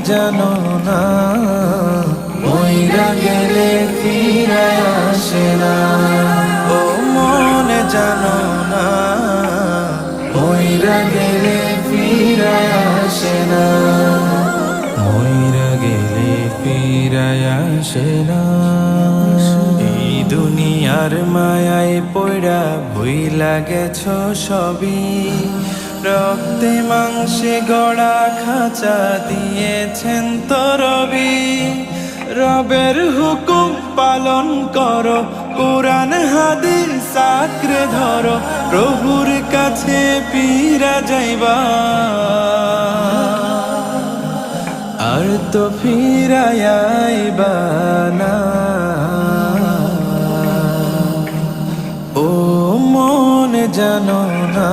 জানো না, মইরা গেলে ফিরায় আসে না। ও মন জানো না, মইরা গেলে ফিরায় আসে না, মইরা গেলে ফিরায় আসে না। এই দুনিয়ার মায়ায় পড়া ভুইলা গেছো সবই, রক্তে মাংসে গড়া খাঁচা দিয়েছেন তো রবি। রবের হুকুম পালন করো, কোরআন হাদিস আঁকড়ে ধরো, প্রভুর কাছে ফিরা যাইবা, আর তো ফিরাইবা না। ও মন জানো না,